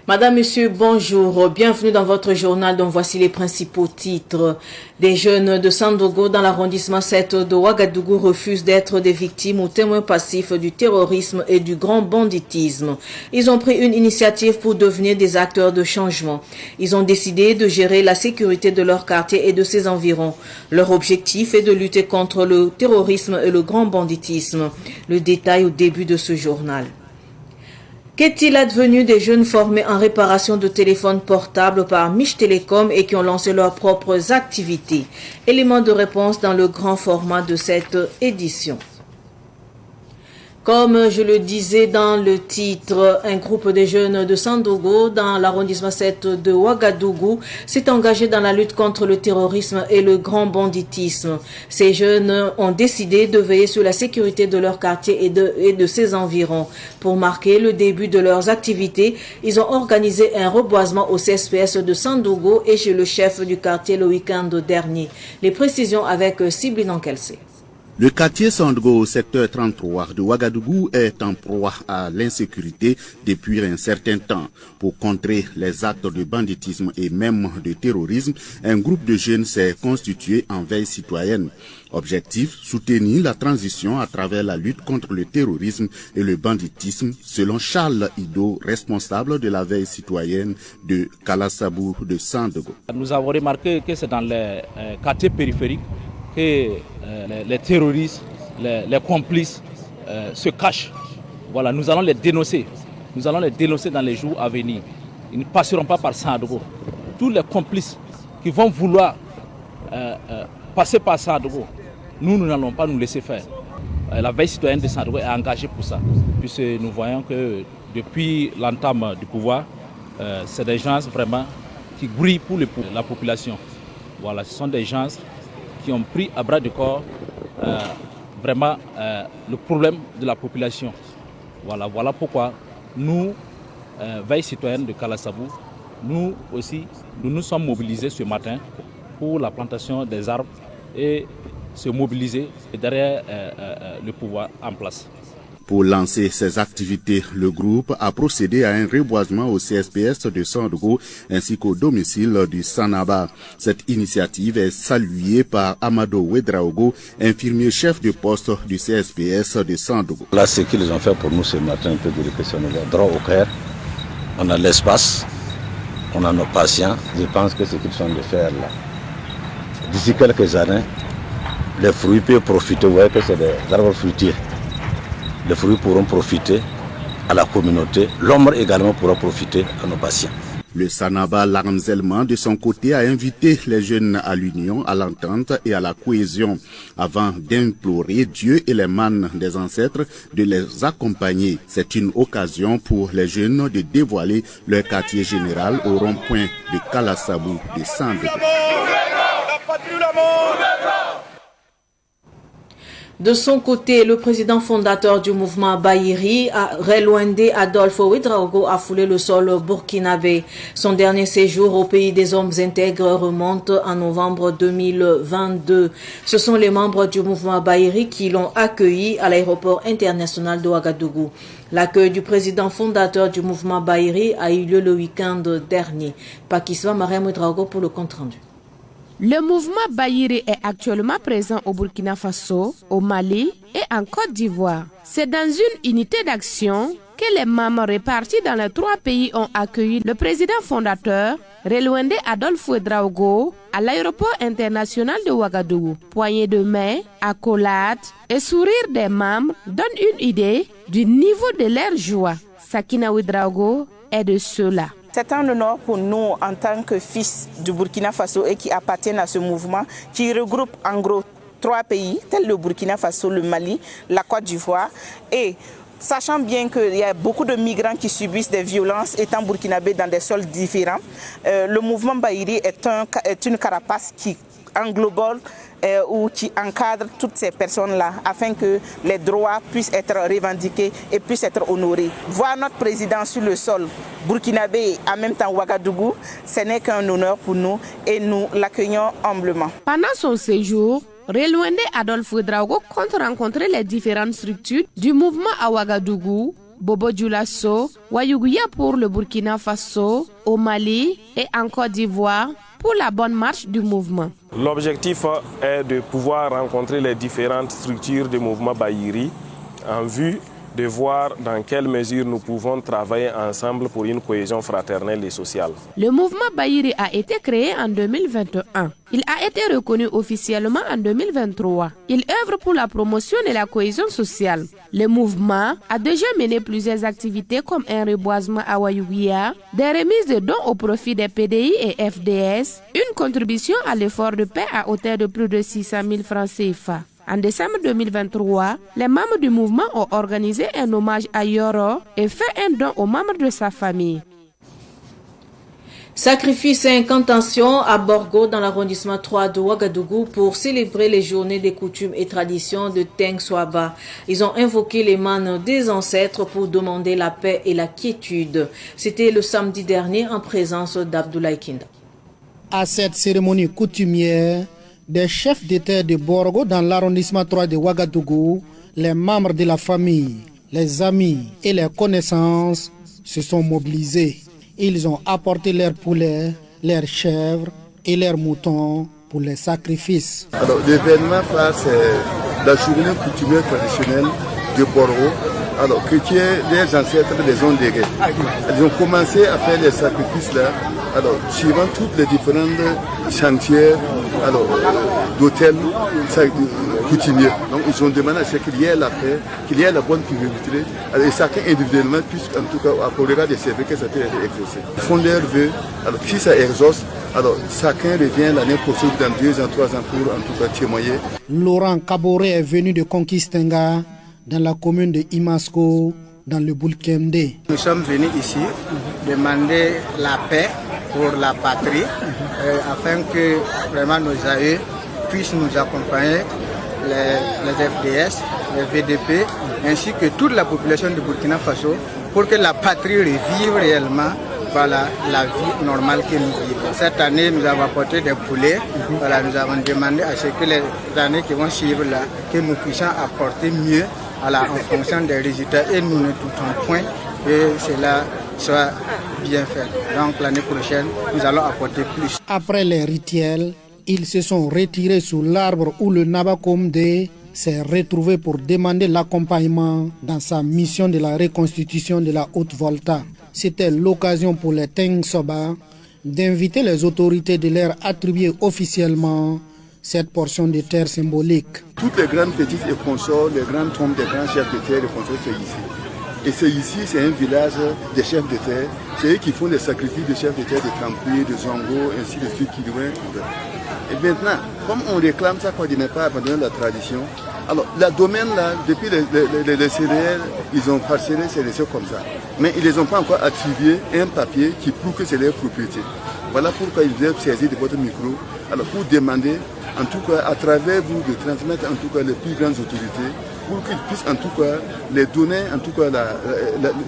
Madame, Monsieur, bonjour. Bienvenue dans votre journal dont voici les principaux titres. Des jeunes de Sandogo dans l'arrondissement 7 de Ouagadougou refusent d'être des victimes ou témoins passifs du terrorisme et du grand banditisme. Ils ont pris une initiative pour devenir des acteurs de changement. Ils ont décidé de gérer la sécurité de leur quartier et de ses environs. Leur objectif est de lutter contre le terrorisme et le grand banditisme. Le détail au début de ce journal. Qu'est-il advenu des jeunes formés en réparation de téléphones portables par Mich Télécom et qui ont lancé leurs propres activités? Élément de réponse dans le grand format de cette édition. Comme je le disais dans le titre, un groupe de jeunes de Sandogo dans l'arrondissement 7 de Ouagadougou s'est engagé dans la lutte contre le terrorisme et le grand banditisme. Ces jeunes ont décidé de veiller sur la sécurité de leur quartier et de ses environs. Pour marquer le début de leurs activités, ils ont organisé un reboisement au CSPS de Sandogo et chez le chef du quartier le week-end dernier. Les précisions avec Sibline Ankelsé. Le quartier Sandogo au secteur 33 de Ouagadougou est en proie à l'insécurité depuis un certain temps. Pour contrer les actes de banditisme et même de terrorisme, un groupe de jeunes s'est constitué en veille citoyenne. Objectif, soutenir la transition à travers la lutte contre le terrorisme et le banditisme, selon Charles Ido, responsable de la veille citoyenne de Kalasabou de Sandogo. Nous avons remarqué que c'est dans les quartiers périphériques que les terroristes, les complices se cachent. Voilà, nous allons les dénoncer. Nous allons les dénoncer dans les jours à venir. Ils ne passeront pas par Sandogo. Tous les complices qui vont vouloir passer par Sandogo, nous n'allons pas nous laisser faire. La veille citoyenne de Sandogo est engagée pour ça. Puisque nous voyons que depuis l'entame du pouvoir, c'est des gens vraiment qui brillent pour la population. Voilà, ce sont des gens qui ont pris à bras de corps vraiment le problème de la population. Voilà pourquoi nous, Veille citoyenne de Kalasabou, nous aussi, nous sommes mobilisés ce matin pour la plantation des arbres et se mobiliser derrière le pouvoir en place. Pour lancer ses activités, le groupe a procédé à un reboisement au CSPS de Sandogo ainsi qu'au domicile du Sanaba. Cette initiative est saluée par Amado Ouedraogo, infirmier chef de poste du CSPS de Sandogo. Là, ce qu'ils ont fait pour nous ce matin, un peu de répression, droit au cœur. On a l'espace, on a nos patients. Je pense que ce qu'ils sont de faire là, d'ici quelques années, les fruits peuvent profiter. Vous voyez que c'est des arbres fruitiers. Les fruits pourront profiter à la communauté, l'ombre également pourra profiter à nos patients. Le Sanaba Laramzelman, de son côté, a invité les jeunes à l'union, à l'entente et à la cohésion, avant d'implorer Dieu et les mânes des ancêtres de les accompagner. C'est une occasion pour les jeunes de dévoiler leur quartier général au rond-point de Kalasabou de Sandogo. De son côté, le président fondateur du mouvement Bahiri, Relwende Adolphe Ouedraogo, a foulé le sol burkinabé. Son dernier séjour au pays des hommes intègres remonte en novembre 2022. Ce sont les membres du mouvement Bahiri qui l'ont accueilli à l'aéroport international de Ouagadougou. L'accueil du président fondateur du mouvement Bahiri a eu lieu le week-end dernier. Pakistan, Mariam Ouedraogo pour le compte-rendu. Le mouvement Bahiri est actuellement présent au Burkina Faso, au Mali et en Côte d'Ivoire. C'est dans une unité d'action que les membres répartis dans les 3 pays ont accueilli le président fondateur, Relwende Adolphe Ouedraogo, à l'aéroport international de Ouagadougou. Poignée de main, accolades et sourire des membres donnent une idée du niveau de leur joie. Sakina Ouedraogo est de ceux-là. C'est un honneur pour nous en tant que fils du Burkina Faso et qui appartiennent à ce mouvement qui regroupe en gros 3 pays tels le Burkina Faso, le Mali, la Côte d'Ivoire et sachant bien qu'il y a beaucoup de migrants qui subissent des violences étant burkinabés dans des sols différents, le mouvement Bahiri est une carapace qui englobe ou qui encadre toutes ces personnes-là afin que les droits puissent être revendiqués et puissent être honorés. Voir notre président sur le sol burkinabé et en même temps Ouagadougou, ce n'est qu'un honneur pour nous et nous l'accueillons humblement. Pendant son séjour, Relwende Adolphe Ouedraogo compte rencontrer les différentes structures du mouvement à Ouagadougou Bobo Dioulasso, Wayuguya pour le Burkina Faso, au Mali et en Côte d'Ivoire pour la bonne marche du mouvement. L'objectif est de pouvoir rencontrer les différentes structures du mouvement Bayiri en vue de voir dans quelle mesure nous pouvons travailler ensemble pour une cohésion fraternelle et sociale. Le mouvement Bayiri a été créé en 2021. Il a été reconnu officiellement en 2023. Il œuvre pour la promotion de la cohésion sociale. Le mouvement a déjà mené plusieurs activités comme un reboisement à Wayuguya, des remises de dons au profit des PDI et FDS, une contribution à l'effort de paix à hauteur de plus de 600 000 francs CFA. En décembre 2023, les membres du mouvement ont organisé un hommage à Yoro et fait un don aux membres de sa famille. Sacrifice et incantation à Borgo dans l'arrondissement 3 de Ouagadougou pour célébrer les journées des coutumes et traditions de Teng Swaba. Ils ont invoqué les manes des ancêtres pour demander la paix et la quiétude. C'était le samedi dernier en présence d'Abdoulaye Kinda. À cette cérémonie coutumière, des chefs d'État de Borgo dans l'arrondissement 3 de Ouagadougou, les membres de la famille, les amis et les connaissances se sont mobilisés. Ils ont apporté leurs poulets, leurs chèvres et leurs moutons pour les sacrifices. Alors l'événement phare, c'est la journée coutumière traditionnelle de Borgo. Alors que les ancêtres les ont légués. Ils ont commencé à faire les sacrifices là. Alors, suivant toutes les différentes chantiers d'hôtels coutumiers. Donc, ils ont demandé à ce qu'il y ait la paix, qu'il y ait la bonne pluralité, et chacun individuellement puisse, en tout cas, pour le cas des services que ça peut être exaucé. Ils font leurs vœux, alors si ça exauce, alors chacun revient l'année prochaine dans 2 ans, 3 ans pour, en tout cas, témoigner. Laurent Kaboré est venu de Conquistenga, dans la commune de Imasco, dans le Boulkemde. Nous sommes venus ici demander la paix pour la patrie, afin que vraiment nos aïeux puissent nous accompagner, les FDS, les VDP, ainsi que toute la population de Burkina Faso, pour que la patrie revive réellement la vie normale que nous vivons. Cette année, nous avons apporté des poulets. Nous avons demandé à ce que les années qui vont suivre là, que nous puissions apporter mieux en fonction des résultats, et nous ne doutons point que cela soit bien fait. Donc l'année prochaine, nous allons apporter plus. Après les rituels, ils se sont retirés sous l'arbre où le Nabakomde s'est retrouvé pour demander l'accompagnement dans sa mission de la reconstitution de la Haute-Volta. C'était l'occasion pour les Teng Soba d'inviter les autorités de leur attribuer officiellement cette portion de terre symbolique. Toutes les grandes petites et consorts, les grandes tombes des grands chefs de terre et consorts, c'est ici. Et c'est ici, c'est un village des chefs de terre. C'est eux qui font les sacrifices de chefs de terre, de Kampi, de Zongo, ainsi de suite, qui loin. Et maintenant, comme on réclame ça, qu'on n'est pas abandonné la tradition, alors la domaine là, depuis les céréales, ils ont parcellé, c'est laissé comme ça. Mais ils ne les ont pas encore attribué un papier qui prouve que c'est leur propriété. Voilà pourquoi ils doivent saisir de votre micro, alors pour demander, en tout cas, à travers vous, de transmettre en tout cas les plus grandes autorités, pour qu'ils puissent en tout cas les donner, en tout cas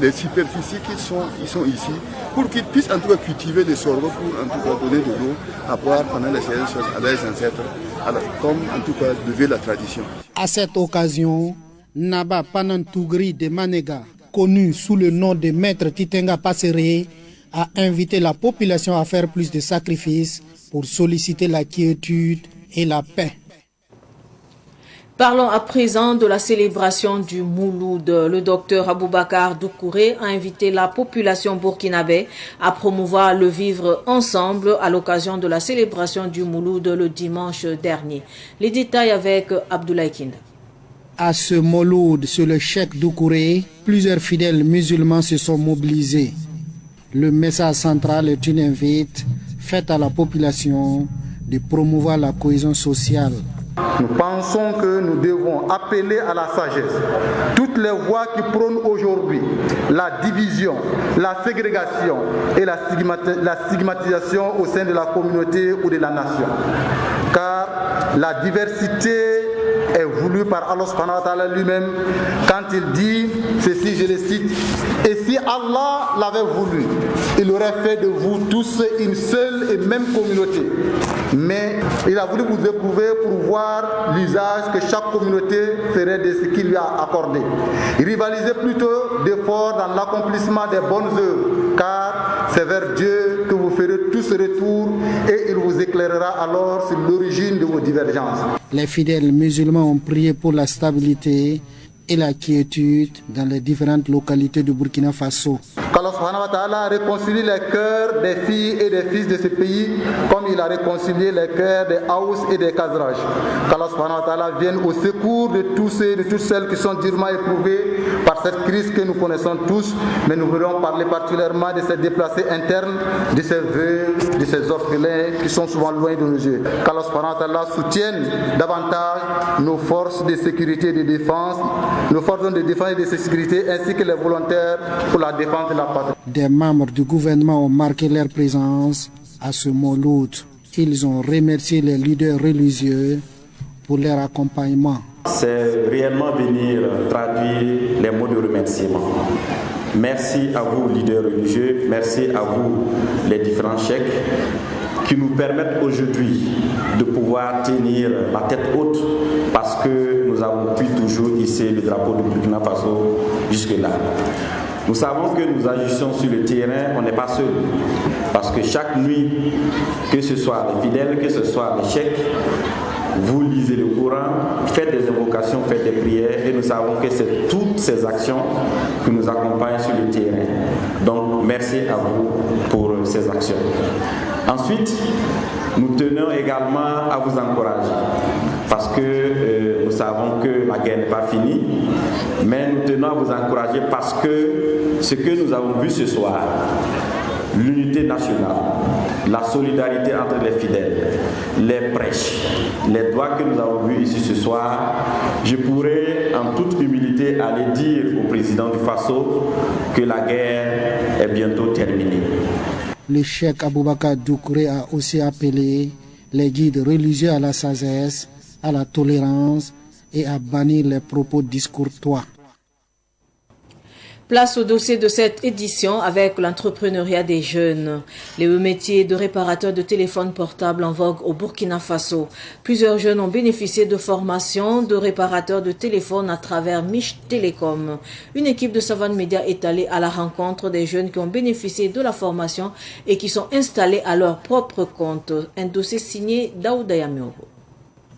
les superficies ils sont ici, pour qu'ils puissent en tout cas cultiver des sorgho pour en tout cas donner de l'eau à boire pendant les saisons à leurs ancêtres, alors, comme en tout cas lever la tradition. À cette occasion, Naba Panantougri de Manega, connu sous le nom de Maître Titenga Passeré, a invité la population à faire plus de sacrifices pour solliciter la quiétude et la paix. Parlons à présent de la célébration du Mouloud. Le docteur Aboubakar Doukouré a invité la population burkinabé à promouvoir le vivre ensemble à l'occasion de la célébration du Mouloud le dimanche dernier. Les détails avec Abdoulaye Kinda. À ce Mouloud sur le Cheikh Doukouré, plusieurs fidèles musulmans se sont mobilisés. Le message central est une invite faite à la population de promouvoir la cohésion sociale. Nous pensons que nous devons appeler à la sagesse toutes les voix qui prônent aujourd'hui la division, la ségrégation et la stigmatisation au sein de la communauté ou de la nation. Car la diversité est voulu par Allah subhanahu wa ta'ala lui-même quand il dit ceci, je le cite: et si Allah l'avait voulu, il aurait fait de vous tous une seule et même communauté. Mais il a voulu vous éprouver pour voir l'usage que chaque communauté ferait de ce qu'il lui a accordé. Rivalisez plutôt d'efforts dans l'accomplissement des bonnes œuvres, car c'est vers Dieu que vous ferez tous retour et il vous éclairera alors sur l'origine de vos divergences. Les fidèles musulmans ont prié pour la stabilité et la quiétude dans les différentes localités de Burkina Faso. Qu'Allah subhanahu wa ta'ala réconcilie les cœurs des filles et des fils de ce pays comme il a réconcilié les cœurs des Haous et des Khazraj. Qu'Allah subhanahu wa ta'ala vienne au secours de tous ceux et de toutes celles qui sont durement éprouvés par cette crise que nous connaissons tous, mais nous voulons parler particulièrement de ces déplacés internes, de ces veuves, de ces orphelins qui sont souvent loin de nos yeux. Qu'Allah subhanahu wa ta'ala soutienne davantage nos forces de sécurité et de défense, nos forces de défense et de sécurité ainsi que les volontaires pour la défense de la patrie. Des membres du gouvernement ont marqué leur présence à ce Mouloud. Ils ont remercié les leaders religieux pour leur accompagnement. C'est réellement venir traduire les mots de remerciement. Merci à vous, leaders religieux, merci à vous, les différents cheikhs, qui nous permettent aujourd'hui de pouvoir tenir la tête haute parce que nous avons pu toujours hisser le drapeau de Burkina Faso jusque-là. Nous savons que nous agissons sur le terrain, on n'est pas seul. Parce que chaque nuit, que ce soit les fidèles, que ce soit les cheikhs, vous lisez le Coran, faites des invocations, faites des prières, et nous savons que c'est toutes ces actions qui nous accompagnent sur le terrain. Donc, merci à vous pour ces actions. Ensuite, nous tenons également à vous encourager, parce que nous savons que la guerre n'est pas finie, mais nous tenons à vous encourager parce que ce que nous avons vu ce soir, l'unité nationale, la solidarité entre les fidèles, les prêches, les doigts que nous avons vus ici ce soir, je pourrais en toute humilité aller dire au président du Faso que la guerre est bientôt terminée. Le cheikh Aboubakar Doucouré a aussi appelé les guides religieux à la sagesse, à la tolérance et à bannir les propos discourtois. Place au dossier de cette édition avec l'entrepreneuriat des jeunes. Les métiers de réparateur de téléphones portables en vogue au Burkina Faso. Plusieurs jeunes ont bénéficié de formations de réparateurs de téléphones à travers Mich Télécom. Une équipe de Savane Média est allée à la rencontre des jeunes qui ont bénéficié de la formation et qui sont installés à leur propre compte. Un dossier signé Daouda Yamiro.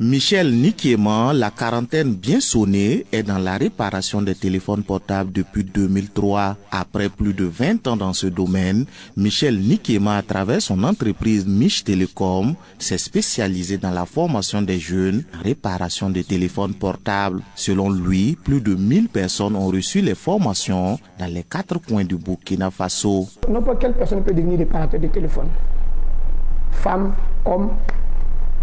Michel Nikiema, la quarantaine bien sonnée, est dans la réparation des téléphones portables depuis 2003. Après plus de 20 ans dans ce domaine, Michel Nikiema, à travers son entreprise Mich Télécom, s'est spécialisé dans la formation des jeunes en réparation des téléphones portables. Selon lui, plus de 1000 personnes ont reçu les formations dans les 4 coins du Burkina Faso. N'importe quelle personne peut devenir réparateur de téléphone. Femme, homme.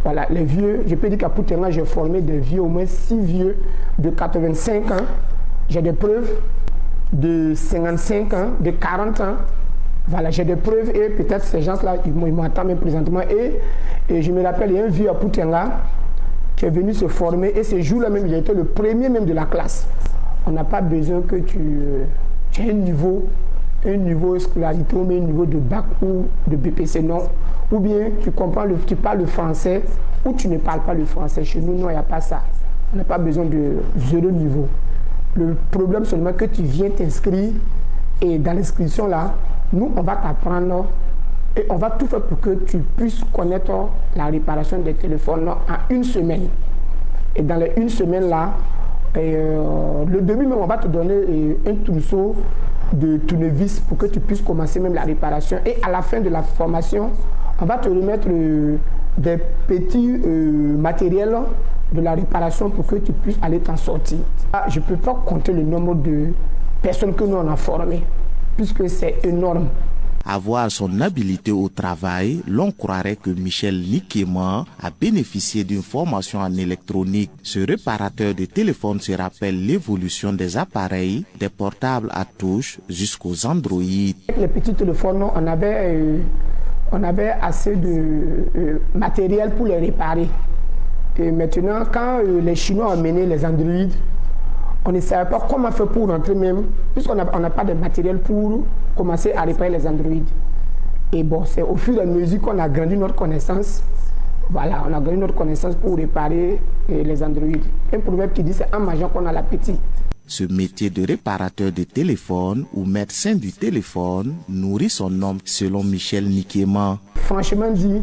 Voilà, les vieux, je peux dire qu'à Poutenga, j'ai formé des vieux, au moins 6 vieux de 85 ans. J'ai des preuves de 55 ans, de 40 ans. Voilà, j'ai des preuves et peut-être ces gens-là, ils m'attendent même présentement. Et je me rappelle, il y a un vieux à Poutenga qui est venu se former et ce jour-là même, il a été le premier même de la classe. On n'a pas besoin que tu aies un niveau scolarité ou un niveau de bac ou de BPC, non. Ou bien tu parles le français ou tu ne parles pas le français. Chez nous, non, il n'y a pas ça. On n'a pas besoin de 0 niveau. Le problème seulement que tu viens t'inscrire et dans l'inscription là, nous, on va t'apprendre et on va tout faire pour que tu puisses connaître la réparation des téléphones en 1 semaine. Et dans les 1 semaine là, le début même, on va te donner un trousseau de tournevis pour que tu puisses commencer même la réparation. Et à la fin de la formation, on va te remettre des petits matériels de la réparation pour que tu puisses aller t'en sortir. Je ne peux pas compter le nombre de personnes que nous on a formées, puisque c'est énorme. À voir son habileté au travail, l'on croirait que Michel Nikiema a bénéficié d'une formation en électronique. Ce réparateur de téléphone se rappelle l'évolution des appareils, des portables à touche jusqu'aux Android. Avec les petits téléphones, on avait assez de matériel pour les réparer. Et maintenant, quand les Chinois ont amené les Android, on ne savait pas comment faire pour rentrer même, puisqu'on n'a pas de matériel pour commencer à réparer les Android. Et bon, c'est au fur et à mesure qu'on a grandi notre connaissance. Voilà, on a grandi notre connaissance pour réparer les Android. Un proverbe qui dit c'est en mangeant qu'on a l'appétit. Ce métier de réparateur de téléphone ou médecin du téléphone nourrit son homme, selon Michel Nikema. Franchement dit,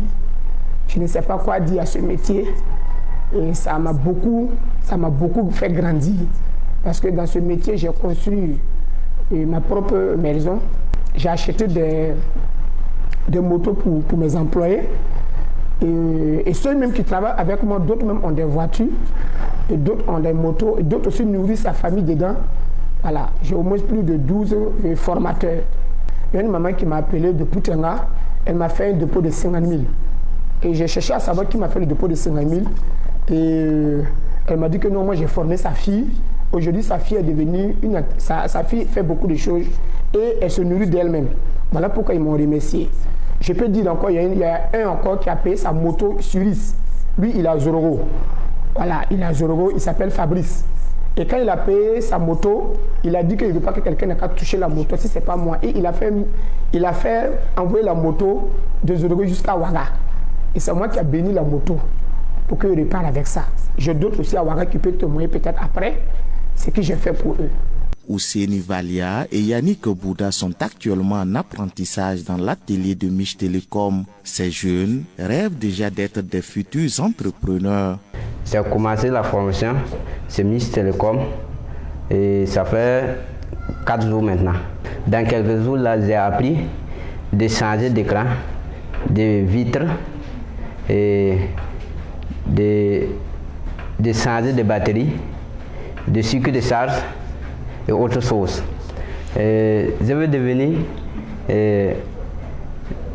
je ne sais pas quoi dire à ce métier. Et ça m'a beaucoup fait grandir. Parce que dans ce métier, j'ai construit ma propre maison. J'ai acheté des motos pour mes employés. Et ceux même qui travaillent avec moi, d'autres même ont des voitures, et d'autres ont des motos, et d'autres aussi nourrissent sa famille dedans. Voilà, j'ai au moins plus de 12 formateurs. Il y a une maman qui m'a appelé de Poutenga, elle m'a fait un dépôt de 50 000. Et j'ai cherché à savoir qui m'a fait le dépôt de 50 000. Et elle m'a dit que non, moi j'ai formé sa fille. Aujourd'hui, sa fille est devenue sa fille fait beaucoup de choses et elle se nourrit d'elle-même. Voilà pourquoi ils m'ont remercié. Je peux dire encore, il y a un encore qui a payé sa moto Suris. Lui, il a 0 €. Voilà, il a 0 €, il s'appelle Fabrice. Et quand il a payé sa moto, il a dit qu'il ne veut pas que quelqu'un n'ait qu'à toucher la moto si ce n'est pas moi. Et il a fait envoyer la moto de 0 € jusqu'à Ouaga. Et c'est moi qui ai béni la moto pour qu'il répare avec ça. J'ai d'autres aussi à Ouaga qui peuvent témoigner peut-être après ce que j'ai fait pour eux. Ouseni Valia et Yannick Bouda sont actuellement en apprentissage dans l'atelier de Mich Télécom. Ces jeunes rêvent déjà d'être des futurs entrepreneurs. J'ai commencé la formation, c'est Mich Télécom et ça fait 4 jours maintenant. Dans quelques jours, là, j'ai appris de changer d'écran, de vitres et de changer de batterie, de circuit de charge et autre chose. Je veux devenir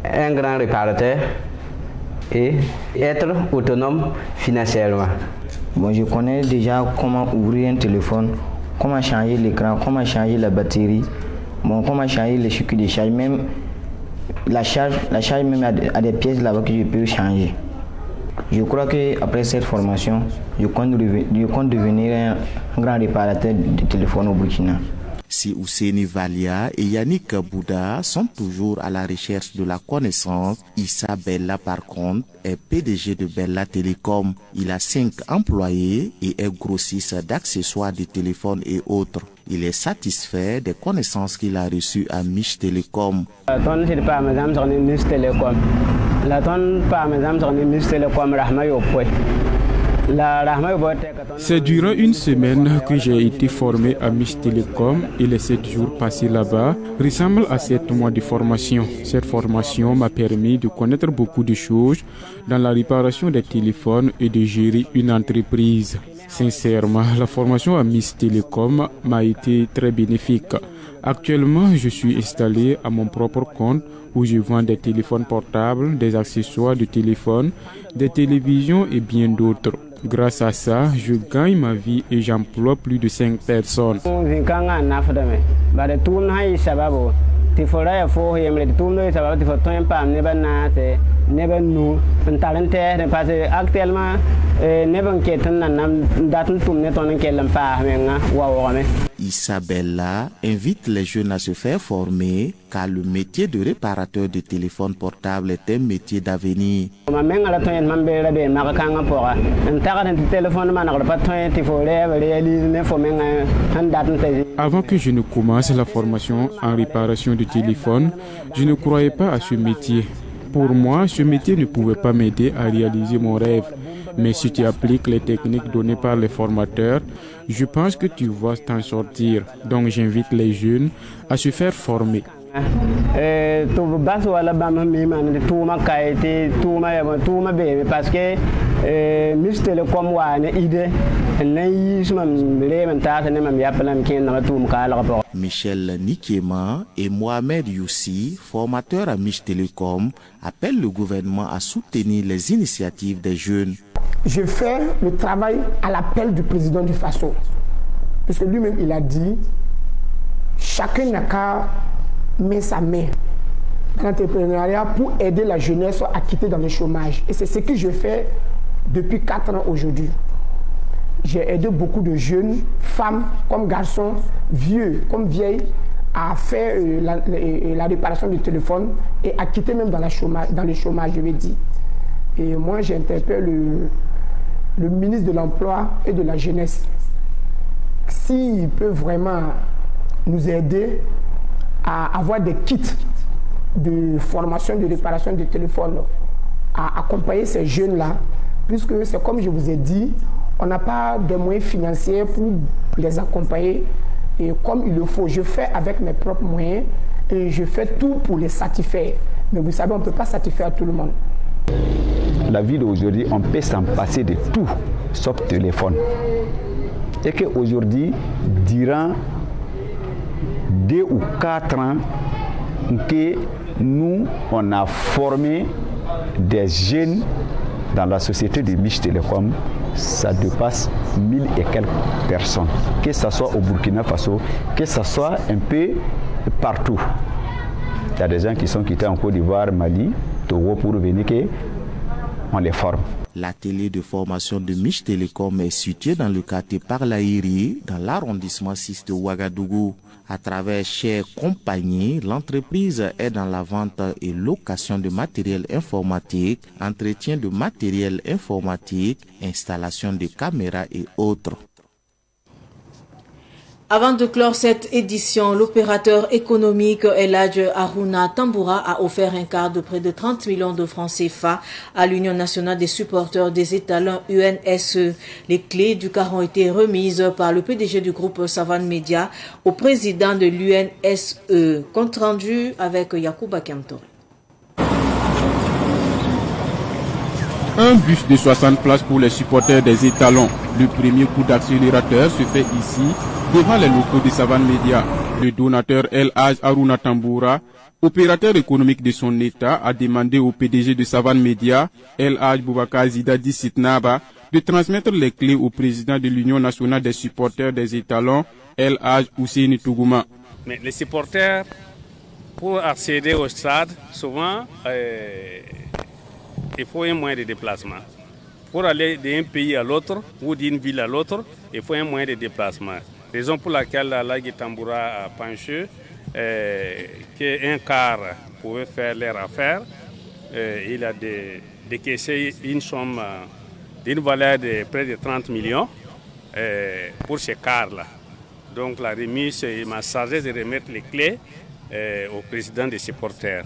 un grand réparateur et être autonome financièrement. Bon, je connais déjà comment ouvrir un téléphone, comment changer l'écran, comment changer la batterie, bon, comment changer le circuit de charge, même la charge même à des pièces là-bas que je peux changer. Je crois qu'après cette formation, je compte devenir un grand réparateur de téléphone au Burkina. Si Ouseni Valia et Yannick Bouda sont toujours à la recherche de la connaissance, Issa Bella par contre est PDG de Bella Télécom. Il a 5 employés et est grossiste d'accessoires de téléphone et autres. Il est satisfait des connaissances qu'il a reçues à Mich Télécom. C'est durant une semaine que j'ai été formé à Mich Télécom et les 7 jours passés là-bas ressemblent à 7 mois de formation. Cette formation m'a permis de connaître beaucoup de choses dans la réparation des téléphones et de gérer une entreprise. Sincèrement, la formation à Mich Télécom m'a été très bénéfique. Actuellement, je suis installé à mon propre compte où je vends des téléphones portables, des accessoires de téléphone, des télévisions et bien d'autres. Grâce à ça, je gagne ma vie et j'emploie plus de 5 personnes. Isabella invite les jeunes à se faire former car le métier de réparateur de téléphone portable est un métier d'avenir. Avant que je ne commence la formation en réparation de téléphone, je ne croyais pas à ce métier. Pour moi, ce métier ne pouvait pas m'aider à réaliser mon rêve. Mais si tu appliques les techniques données par les formateurs, je pense que tu vas t'en sortir. Donc j'invite les jeunes à se faire former. Parce que Mich Télécom Michel Nikema et Mohamed Youssi, formateurs à Mich Télécom, appellent le gouvernement à soutenir les initiatives des jeunes. Je fais le travail à l'appel du président du Faso. Parce que lui-même, il a dit, chacun n'a qu'à mettre sa main dans l'entrepreneuriat pour aider la jeunesse à quitter dans le chômage. Et c'est ce que je fais depuis 4 ans aujourd'hui. J'ai aidé beaucoup de jeunes, femmes comme garçons, vieux comme vieilles, à faire la réparation du téléphone et à quitter même dans le chômage, je vais dire. Et moi, j'interpelle le ministre de l'Emploi et de la Jeunesse. S'il peut vraiment nous aider à avoir des kits de formation, de réparation du téléphone, à accompagner ces jeunes-là, puisque c'est comme je vous ai dit, on n'a pas de moyens financiers pour les accompagner et comme il le faut. Je fais avec mes propres moyens et je fais tout pour les satisfaire. Mais vous savez, on ne peut pas satisfaire tout le monde. La vie d'aujourd'hui, on peut s'en passer de tout, sauf téléphone. Et qu'aujourd'hui, durant 2 ou 4 ans, que nous, on a formé des jeunes dans la société de Mich Telecom, ça dépasse 1000 et quelques personnes. Que ce soit au Burkina Faso, que ce soit un peu partout. Il y a des gens qui sont quittés en Côte d'Ivoire, Mali, Togo pour venir, on les forme. L'atelier de formation de Mich Telecom est situé dans le quartier Parlairi, dans l'arrondissement 6 de Ouagadougou. À travers Chez Compagnie, l'entreprise est dans la vente et location de matériel informatique, entretien de matériel informatique, installation de caméras et autres. Avant de clore cette édition, l'opérateur économique El Hadj Harouna Tamboura a offert un quart de près de 30 millions de francs CFA à l'Union nationale des supporters des étalons UNSE. Les clés du quart ont été remises par le PDG du groupe Savane Media au président de l'UNSE. Compte rendu avec Yacouba Kemtori. Un bus de 60 places pour les supporters des étalons. Le premier coup d'accélérateur se fait ici, devant les locaux de Savane Media. Le donateur El Hadj Harouna Tamboura, opérateur économique de son État, a demandé au PDG de Savane Media, El Hadj Boubacar Zidadi Sitnaba, de transmettre les clés au président de l'Union nationale des supporters des étalons, El Hadj Ousseini Tougouma. Mais les supporters, pour accéder au stade, souvent, il faut un moyen de déplacement. Pour aller d'un pays à l'autre ou d'une ville à l'autre, il faut un moyen de déplacement. Raison pour laquelle Alhaji Tamboura a penché qu'un car pouvait faire leur affaire. Il a décaissé une somme d'une valeur de près de 30 millions pour ce car-là. Donc la remise, il m'a chargé de remettre les clés au président des supporters.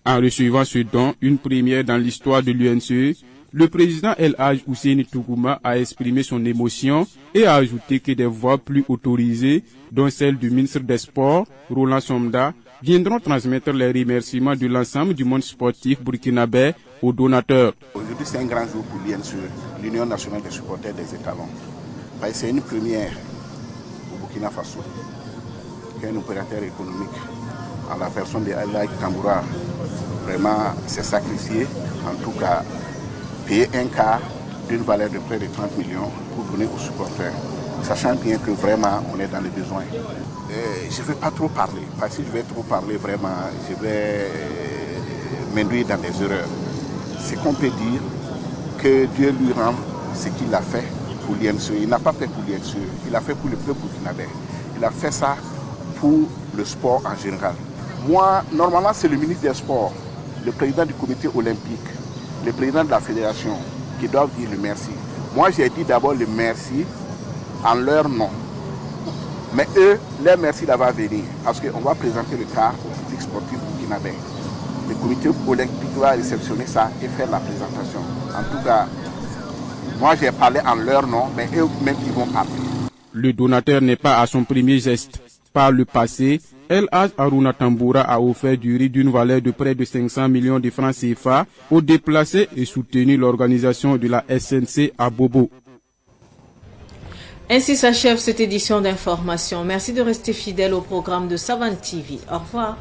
En recevant ce don, une première dans l'histoire de l'UNSE, le président El Hadj Ousseini Tougouma a exprimé son émotion et a ajouté que des voix plus autorisées, dont celle du ministre des Sports, Roland Somda, viendront transmettre les remerciements de l'ensemble du monde sportif burkinabé aux donateurs. Aujourd'hui, c'est un grand jour pour l'UNSE, l'Union nationale des supporters des étalons. C'est une première au Burkina Faso qu'un opérateur économique, en la personne de El Hadj Tamboura, vraiment s'est sacrifié, en tout cas payer un quart d'une valeur de près de 30 millions pour donner aux supporters, sachant bien que vraiment on est dans les besoins. Je ne vais pas trop parler, parce que si je vais trop parler vraiment, je vais m'induire dans des erreurs. C'est qu'on peut dire que Dieu lui rend ce qu'il a fait pour l'UNSE. Il n'a pas fait pour l'UNSE, il a fait pour le peuple burkinabé. Il a fait ça pour le sport en général. Moi, normalement, c'est le ministre des Sports, le président du comité olympique, le président de la fédération qui doivent dire le merci. Moi, j'ai dit d'abord le merci en leur nom. Mais eux, leur merci va venir parce qu'on va présenter le cas au public sportif burkinabé. Le comité olympique va réceptionner ça et faire la présentation. En tout cas, moi, j'ai parlé en leur nom, mais eux-mêmes, ils vont parler. Le donateur n'est pas à son premier geste. Par le passé, El Hadj Harouna Tamboura a offert du riz d'une valeur de près de 500 millions de francs CFA aux déplacés et soutenu l'organisation de la SNC à Bobo. Ainsi s'achève cette édition d'information. Merci de rester fidèle au programme de Savane TV. Au revoir.